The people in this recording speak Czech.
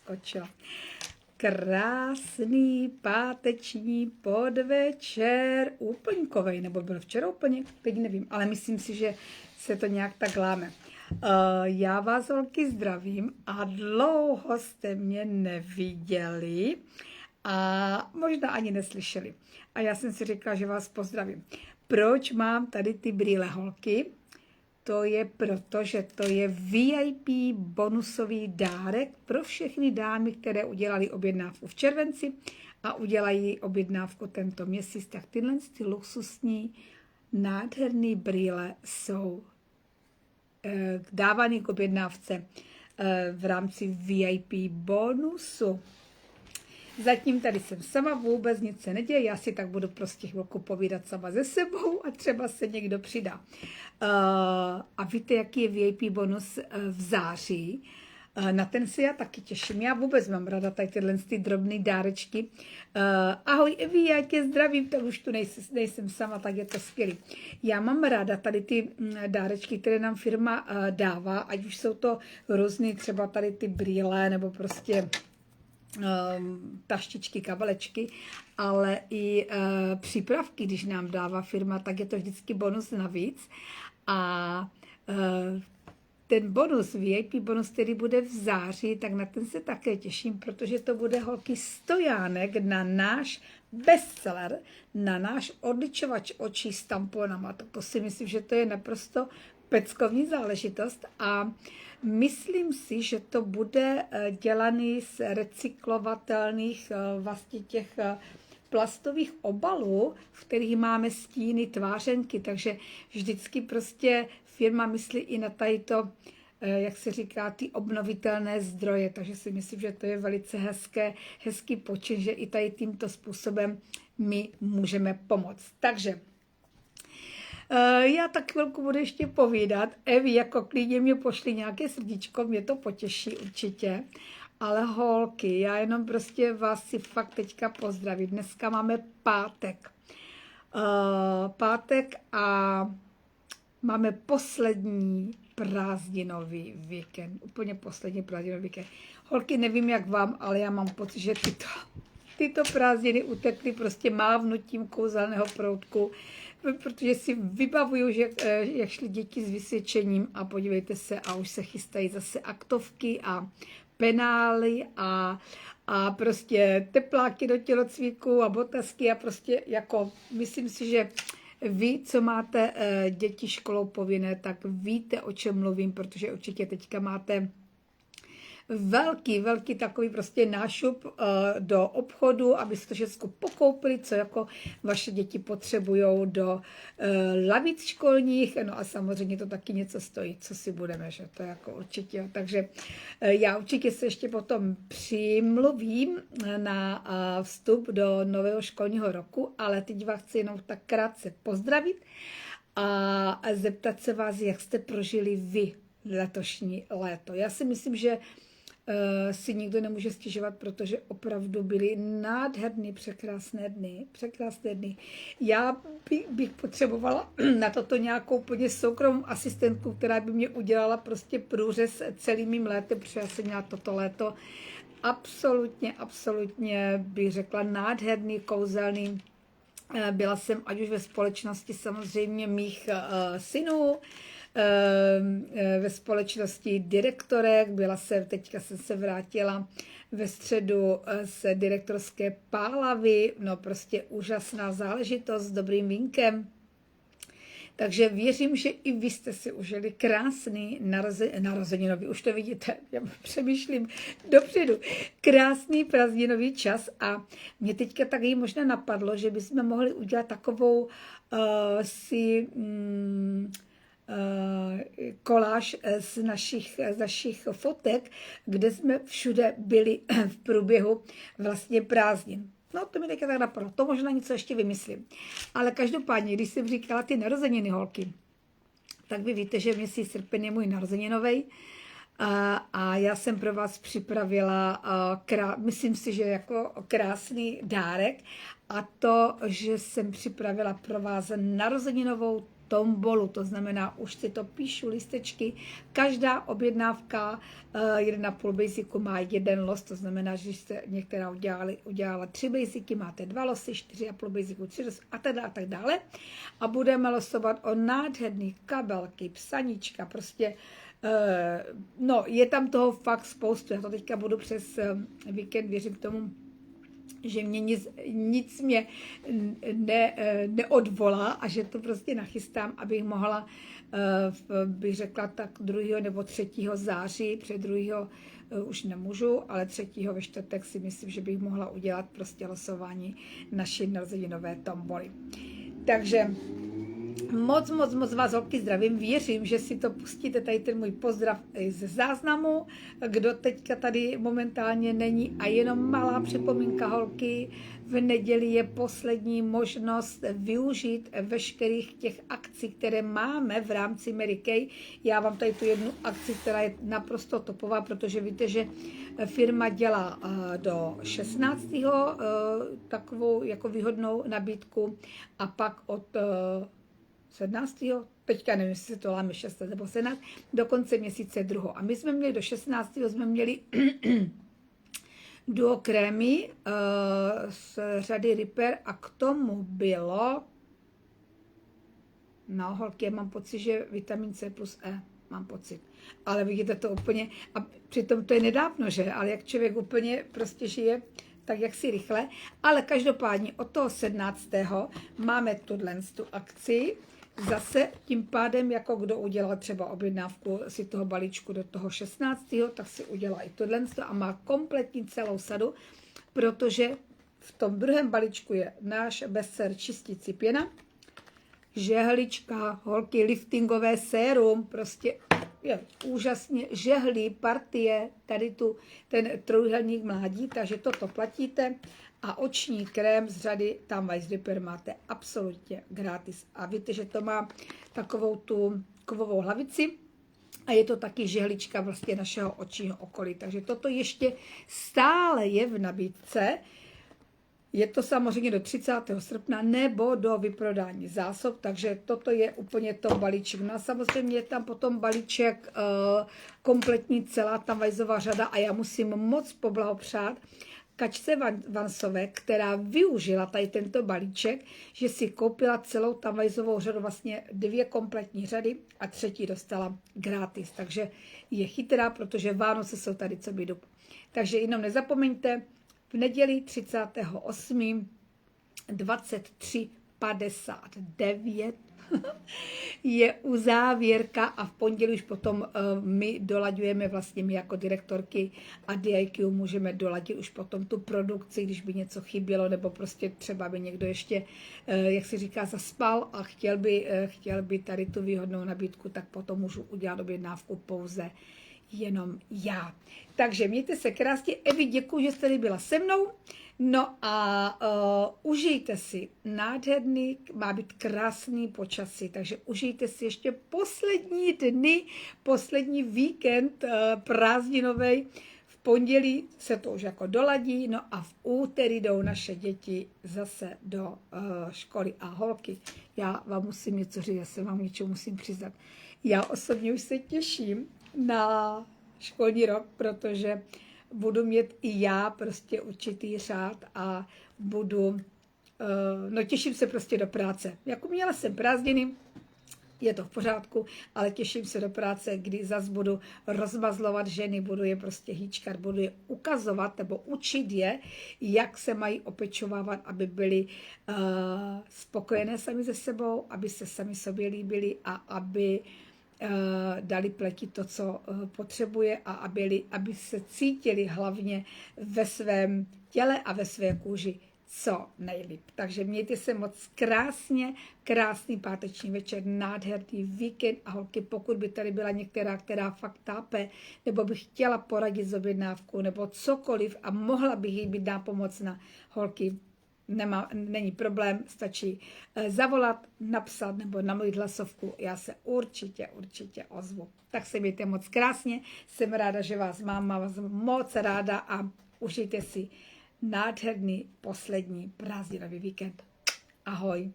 skočila. Krásný páteční podvečer, úplňkovej, nebo byl včera úplněk, teď nevím, ale myslím si, že se to nějak tak láme. Já vás, holky, zdravím a dlouho jste mě neviděli a možná ani neslyšeli. A já jsem si říkala, že vás pozdravím. Proč mám tady ty brýle, holky? To je proto, že to je VIP bonusový dárek pro všechny dámy, které udělali objednávku v červenci a udělají objednávku tento měsíc. Tak tyhle ty luxusní, nádherné brýle jsou dávány k objednávce v rámci VIP bonusu. Zatím tady jsem sama, vůbec nic se neděje, já si tak budu prostě chvilku povídat sama se sebou a třeba se někdo přidá. A víte, jaký je VIP bonus v září? Na ten se já taky těším. Já vůbec mám ráda tady tyhle drobné dárečky. Ahoj Evi, já tě zdravím, tak už tu nejsem sama, tak je to skvělý. Já mám ráda tady ty dárečky, které nám firma dává, ať už jsou to různý, třeba tady ty brýle, nebo prostě taštičky, kabelečky, ale i přípravky, když nám dává firma, tak je to vždycky bonus navíc. A ten bonus, VIP bonus, který bude v září, tak na ten se také těším, protože to bude, holky, stojánek na náš bestseller, na náš odličovač očí s tamponama. To si myslím, že to je naprosto peckovní záležitost a myslím si, že to bude dělaný z recyklovatelných vlastně těch plastových obalů, v kterých máme stíny, tvářenky, takže vždycky prostě firma myslí i na tady to, jak se říká, ty obnovitelné zdroje, takže si myslím, že to je velice hezký počin, že i tady tímto způsobem my můžeme pomoct. Takže já tak chvilku budu ještě povídat. Evi, jako klidně mě pošli nějaké srdíčko, mě to potěší určitě. Ale holky, já jenom prostě vás si fakt teďka pozdravím. Dneska máme pátek. Pátek a máme poslední prázdninový víkend. Úplně poslední prázdninový víkend. Holky, nevím jak vám, ale já mám pocit, že tyto prázdniny utekly prostě mávnutím kouzelného proutku, protože si vybavuju, že jak šly děti s vysvědčením a podívejte se, a už se chystají zase aktovky a penály a prostě tepláky do tělocviku a botasky a prostě jako myslím si, že vy, co máte děti školou povinné, tak víte, o čem mluvím, protože určitě teďka máte velký takový prostě nášup do obchodu, abyste to všechno pokoupili, co jako vaše děti potřebují do lavic školních, no a samozřejmě to taky něco stojí, co si budeme, že to jako určitě. Takže já určitě se ještě potom přimluvím na vstup do nového školního roku, ale teď vás chci jenom tak krátce pozdravit a zeptat se vás, jak jste prožili vy letošní léto. Já si myslím, že si nikdo nemůže stěžovat, protože opravdu byly nádherný, překrásné dny. Já bych potřebovala na toto nějakou úplně soukromou asistentku, která by mě udělala prostě průřez celým mým létem, protože já jsem měla toto léto absolutně bych řekla nádherný, kouzelný. Byla jsem ať už ve společnosti samozřejmě mých synů, ve společnosti direktorek, teďka jsem se vrátila ve středu z direktorské Pálavy, no prostě úžasná záležitost s dobrým vínkem. Takže věřím, že i vy jste si užili krásný narozeninový, už to vidíte, já přemýšlím dopředu, krásný prázdninový čas a mě teďka taky možná napadlo, že bychom mohli udělat takovou koláž z našich fotek, kde jsme všude byli v průběhu vlastně prázdnin. No, to mi teďka tak napadlo. To možná něco ještě vymyslím. Ale každopádně, když jsem říkala ty narozeniny, holky, tak vy víte, že měsíc srpen je můj narozeninovej a já jsem pro vás připravila, myslím si, že jako krásný dárek a to, že jsem připravila pro vás narozeninovou tombolu, to znamená, už si to píšu listečky, každá objednávka 1,5 basicu má jeden los, to znamená, že jste některá udělala 3 basicy, máte 2 losy, 4,5 basicu, 3 losy a tak dále. A budeme losovat o nádherný kabelky, psaníčka, prostě no, je tam toho fakt spoustu. Já to teďka budu přes víkend, věřím tomu, že mě nic mě neodvolá a že to prostě nachystám, abych mohla, bych řekla tak 2. nebo 3. září, před 2. už nemůžu, ale 3. ve čtvrtek si myslím, že bych mohla udělat prostě losování naší narozeninové tomboly. Takže moc vás holky zdravím, věřím, že si to pustíte, tady ten můj pozdrav ze záznamu, kdo teďka tady momentálně není a jenom malá připomínka holky, v neděli je poslední možnost využít veškerých těch akcí, které máme v rámci Mary Kay. Já vám tady tu jednu akci, která je naprosto topová, protože víte, že firma dělá do 16. takovou jako výhodnou nabídku a pak od 17. teďka nevím, jestli se to láme 6. nebo 17. do konce měsíce 2. A my jsme měli do 16. jsme měli duo krémy z řady Repair a k tomu bylo, no holky, mám pocit, že vitamin C plus E, mám pocit. Ale vidíte to úplně, a přitom to je nedávno, že? Ale jak člověk úplně prostě žije, tak jak si rychle. Ale každopádně od toho 17. máme tu akci. Zase tím pádem, jako kdo udělal třeba objednávku si toho balíčku do toho 16., tak si udělá i tohle a má kompletní celou sadu, protože v tom druhém balíčku je náš bestseller čistící pěna, žehlička, holky, liftingové sérum, prostě je úžasně žehlí partie, tady ten trojuhelník mládí, takže toto platíte. A oční krém z řady Tamwise Repair máte absolutně gratis. A víte, že to má takovou tu kovovou hlavici a je to taky žehlička vlastně našeho očního okolí. Takže toto ještě stále je v nabídce. Je to samozřejmě do 30. srpna nebo do vyprodání zásob, takže toto je úplně to balíček. No a samozřejmě je tam potom balíček kompletní celá Tamwiseová řada a já musím moc poblahopřát Kačce Vansové, která využila tady tento balíček, že si koupila celou Tamwiseovou řadu, vlastně 2 kompletní řady a 3. dostala gratis. Takže je chytrá, protože Vánoce jsou tady co by dobu. Takže jenom nezapomeňte, v neděli 38. 23:59 je uzávěrka a v pondělí už potom my dolaďujeme vlastně my jako direktorky a DIQ můžeme doladit už potom tu produkci, když by něco chybělo nebo prostě třeba by někdo ještě, jak se říká, zaspal a chtěl by tady tu výhodnou nabídku, tak potom můžu udělat objednávku pouze jenom já. Takže mějte se krásně. Evi, děkuji, že jste tady byla se mnou. No a užijte si nádherný, má být krásný počasí, takže užijte si ještě poslední dny, poslední víkend prázdninovej. V pondělí se to už jako doladí, no a v úterý jdou naše děti zase do školy a holky. Já vám musím něco říct, já se vám něčemu musím přiznat. Já osobně už se těším na školní rok, protože budu mít i já prostě určitý řád a budu, no těším se prostě do práce. Jako měla jsem prázdniny, je to v pořádku, ale těším se do práce, kdy zas budu rozmazlovat ženy, budu je prostě hýčkat, budu je ukazovat nebo učit je, jak se mají opečovávat, aby byly spokojené sami se sebou, aby se sami sobě líbili a aby dali pleti to, co potřebuje a aby se cítili hlavně ve svém těle a ve své kůži co nejlíp. Takže mějte se moc krásně, krásný páteční večer, nádherný víkend a holky, pokud by tady byla některá, která fakt tápe, nebo by chtěla poradit z objednávku, nebo cokoliv a mohla bych jí být nápomocna, holky, není problém, stačí zavolat, napsat nebo namluvit hlasovku. Já se určitě ozvu. Tak se mějte moc krásně. Jsem ráda, že vás mám vás moc ráda a užijte si nádherný poslední prázdninový víkend. Ahoj.